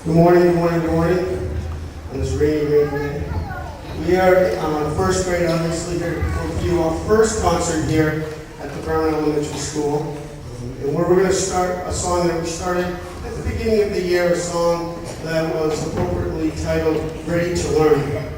Good morning, good morning, good morning. On this rainy day. We are first grade, obviously, here to do our first concert here at the Brown Elementary School. And we're going to start a song that we started at the beginning of the year, a song that was appropriately titled Ready to Learn.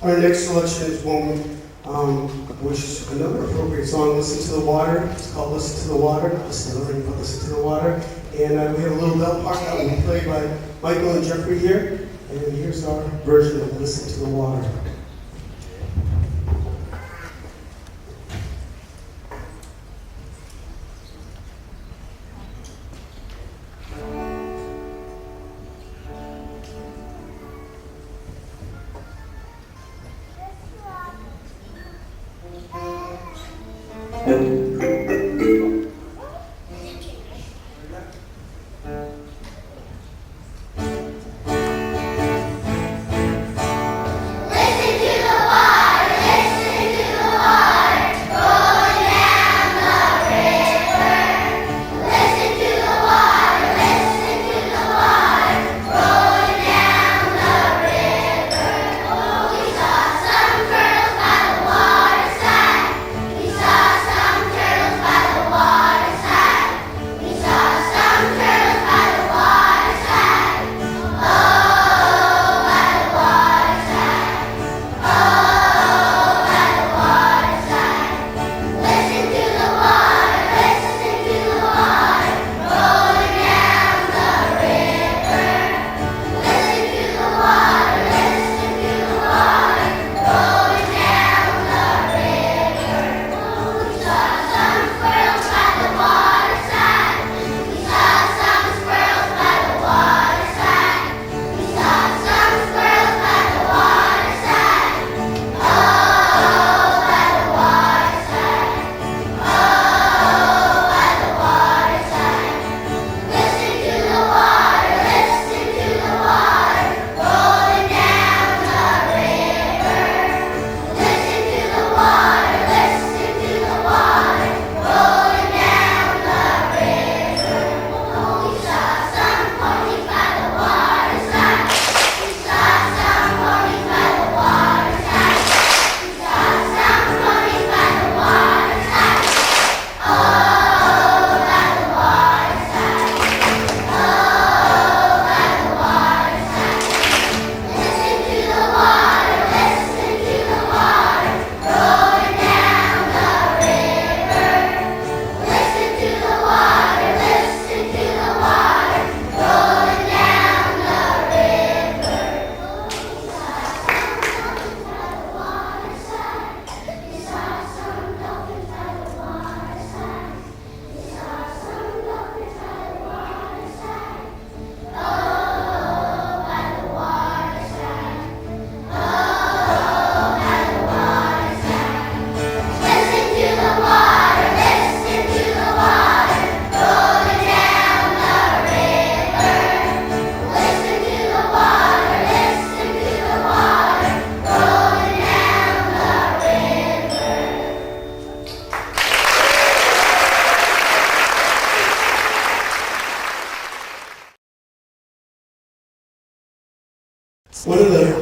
Our next selection is one which is another appropriate song, Listen to the Water. It's called Listen to the Water. Listen to the Water. And we have a little bell part that will be played by Michael and Jeffrey here. And here's our version of Listen to the Water. Some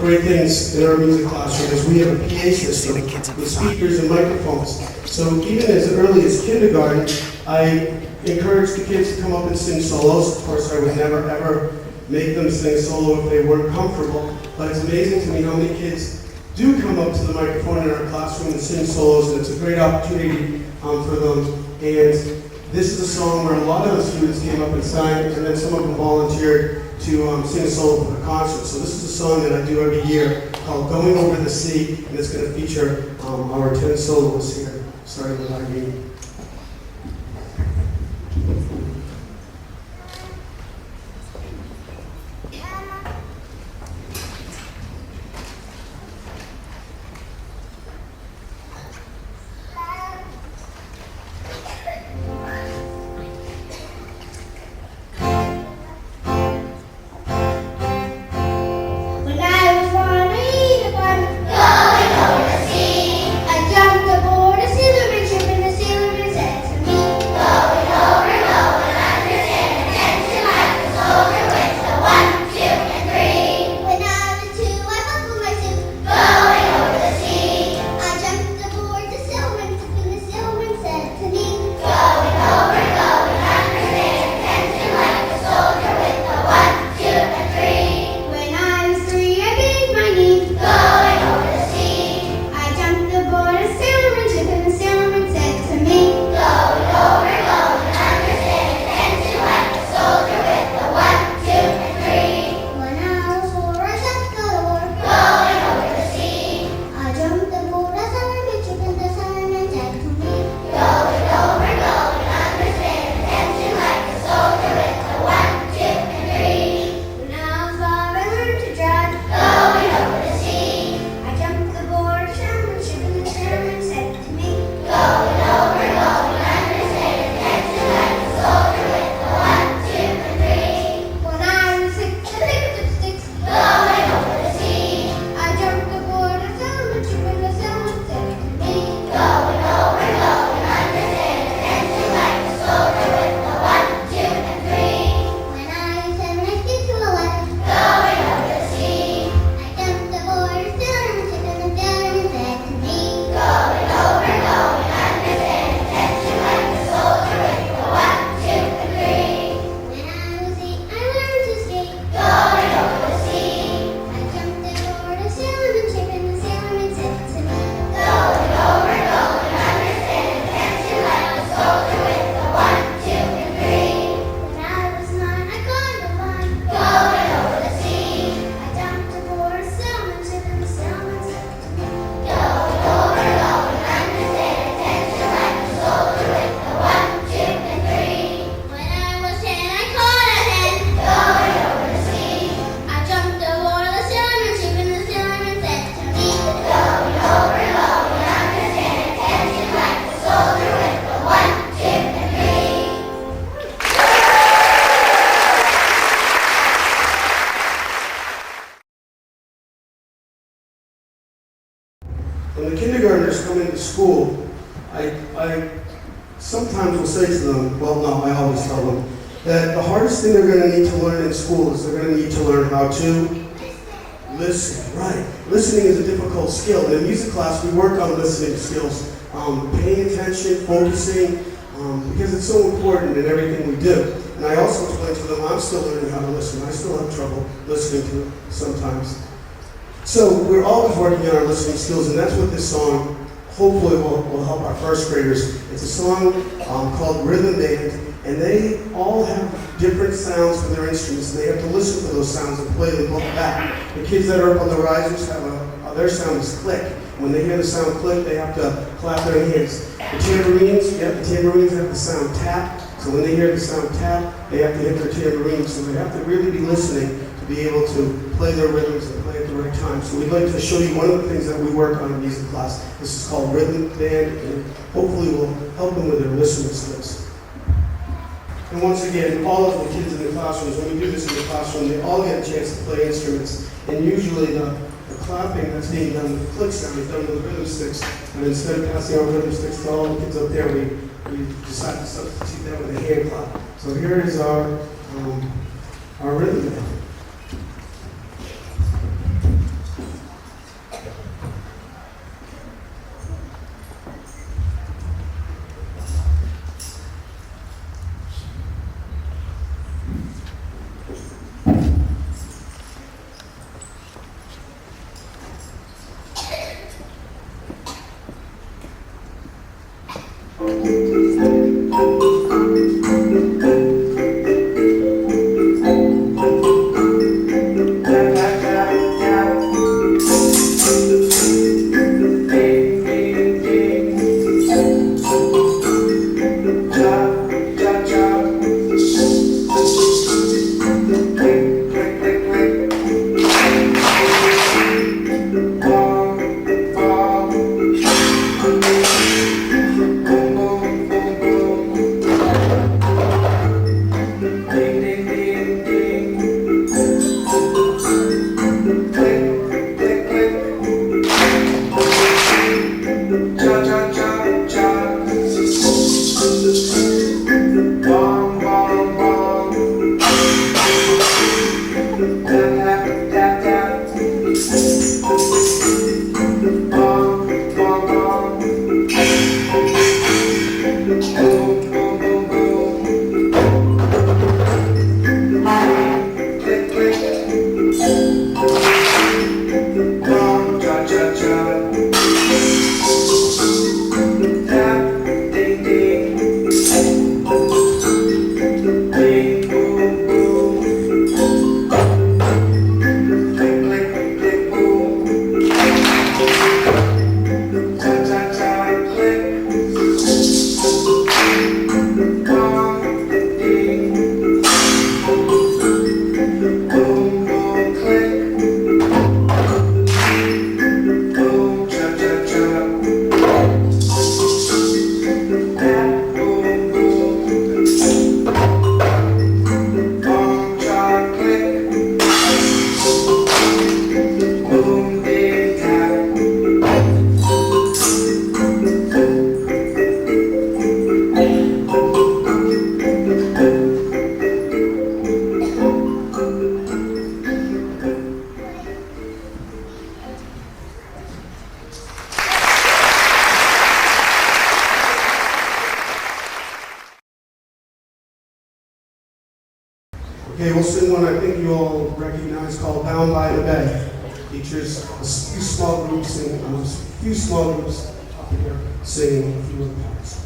great things in our music classroom is we have a PA system with speakers and microphones. So even as early as kindergarten, I encourage the kids to come up and sing solos. Of course, I would never ever make them sing solo if they weren't comfortable, but it's amazing to me how many kids do come up to the microphone in our classroom and sing solos, and it's a great opportunity for them. And this is a song where a lot of the students came up and sang, and then some of them volunteered to sing a solo for the concert. So this is a song that I do every year called Going Over the Sea, and it's going to feature our 10 soloists here, starting with Irene. When the kindergartners come into school, I sometimes will say to them, well, no, I always tell them, that the hardest thing they're going to need to learn in school is they're going to need to learn how to listen. Right. Listening is a difficult skill. In music class, we work on listening skills, paying attention, focusing, because it's so important in everything we do. And I also explain to them, I'm still learning how to listen. I still have trouble listening to it sometimes. So we're always working on our listening skills, and that's what this song hopefully will help our first graders. It's a song called Rhythm Band, and they all have different sounds for their instruments, and they have to listen for those sounds and play them both back. The kids that are up on the risers have their sound is click. When they hear the sound click, they have to clap their hands. The tambourines have the sound tap. So when they hear the sound tap, they have to hit their tambourines. So they have to really be listening to be able to play their rhythms and play at the right time. So we'd like to show you one of the things that we work on in music class. This is called Rhythm Band, and hopefully will help them with their listening skills. And once again, all of the kids in the classrooms, when we do this in the classroom, they all get a chance to play instruments. And usually the clapping that's being done with the click sound is done with rhythm sticks. And instead of passing out rhythm sticks to all the kids up there, we decide to substitute that with a hand clap. So here is our rhythm band. Okay, we'll sing one I think you all recognize called Down by the Bay. Features a few small groups singing, up here singing a few of the parts.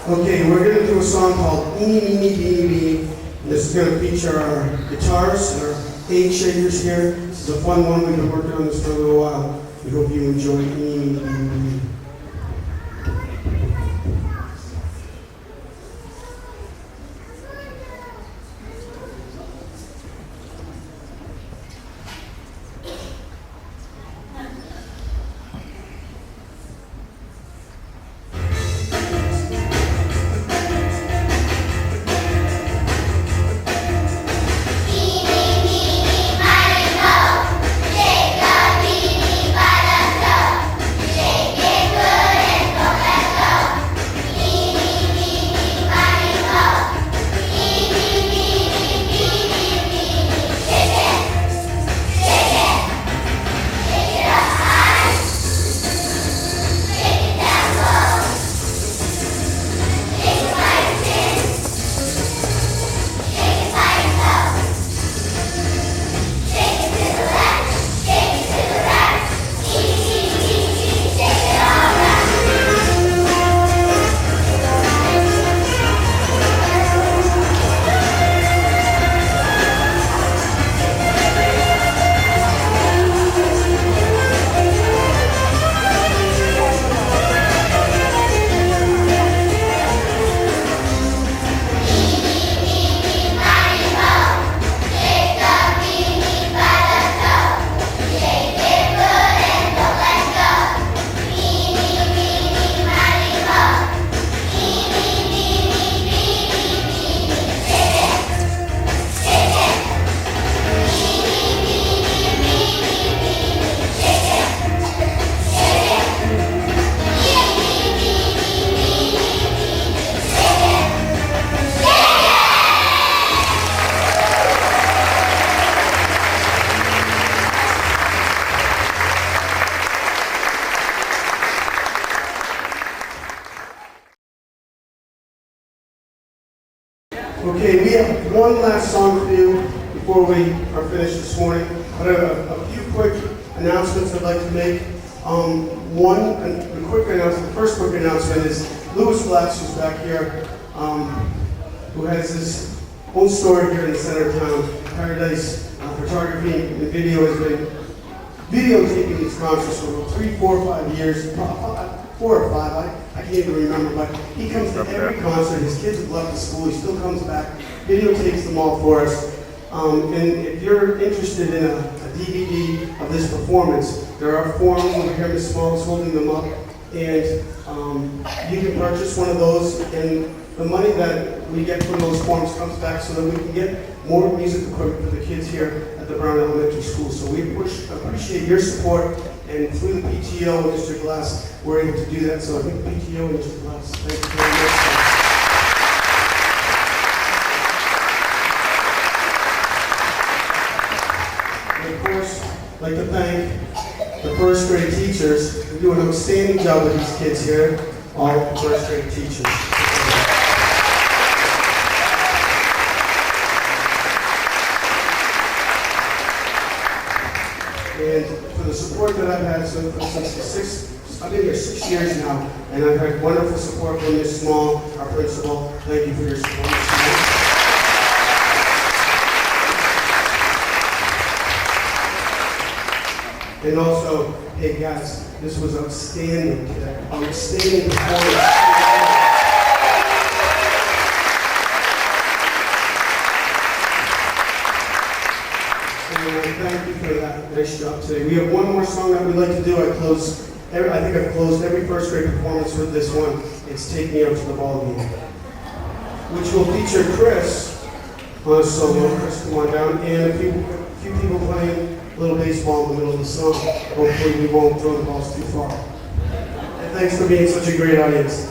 Okay, we're going to do a song called Eeny, Meeny, Beeny, Beeny. This is going to feature our guitars and our egg shakers here. This is a fun one. We've been working on this for a little while. We hope you enjoy Eeny, Meeny, Beeny, Beeny. Okay, we have one last song for you before we are finished this morning. But a few quick announcements I'd like to make. The first quick announcement is Louis Flex, who's back here, who has his own store here in the center of town. Paradise Photography and Video has been videotaping these concerts for 3, 4, 5 years, 4 or 5, I can't even remember, but he comes to every concert. His kids have left the school, he still comes back, videotapes them all for us. And if you're interested in a DVD of this performance, there are forms over here. Ms. Small is holding them up, and you can purchase one of those, and the money that we get from those forms comes back so that we can get more music equipment for the kids here at the Brown Elementary School. So we appreciate your support, and through the PTO and Mr. Glass, we're able to do that. So I think PTO and Mr. Glass, thank you very much. And of course, I'd like to thank the first grade teachers who do an outstanding job with these kids here, all first grade teachers. And for the support that I've had since I've been here 6 years now, and I've had wonderful support from Ms. Small, our principal. Thank you for your support, Ms. Small. And also, hey guys, this was outstanding today. Outstanding performance. Thank you for that. Nice job today. We have one more song that we'd like to do. I think I've closed every first grade performance with this one. It's Take Me Out to the Ball Game, which will feature Chris on a solo. Chris, come on down. And a few people playing a little baseball in the middle of the song. Hopefully we won't throw the balls too far. And thanks for being such a great audience.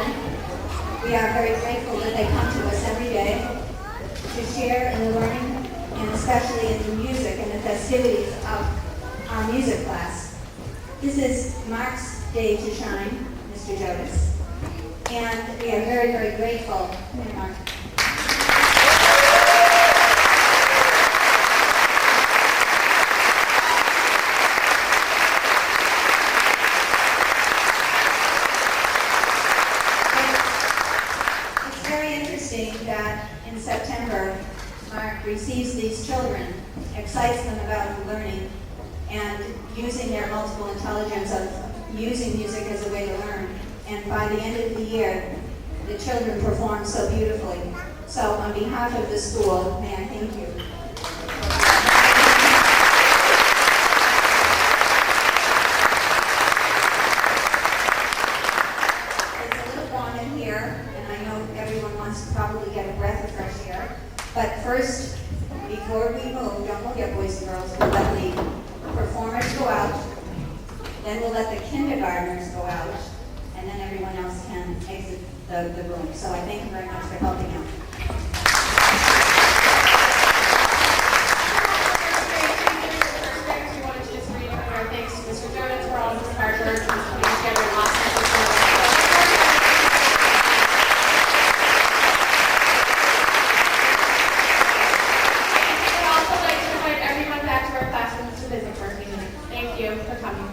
children. We are very grateful that they come to us every day to share in the learning and especially in the music and the festivities of our music class. This is Mark's day to shine, Mr. Jonas, and we are very, very grateful. Come here, Mark. It's very interesting that in September, Mark receives these children, excites them about learning, and using their multiple intelligence of using music as a way to learn. And by the end of the year, the children perform so beautifully. So on behalf of the school, may I thank you. It's a little warm in here, and I know everyone wants to probably get a breath of fresh air. But first, before we move, don't look at boys and girls, we'll let the performers go out, then we'll let the kindergartners go out, and then everyone else can exit the room. So I thank you very much for helping out. First graders, we wanted to just reiterate our thanks to Mr. Jonas for all of his hard work and putting together an awesome performance. I'd also like to invite everyone back to our classrooms to visit for a few minutes. Thank you for coming.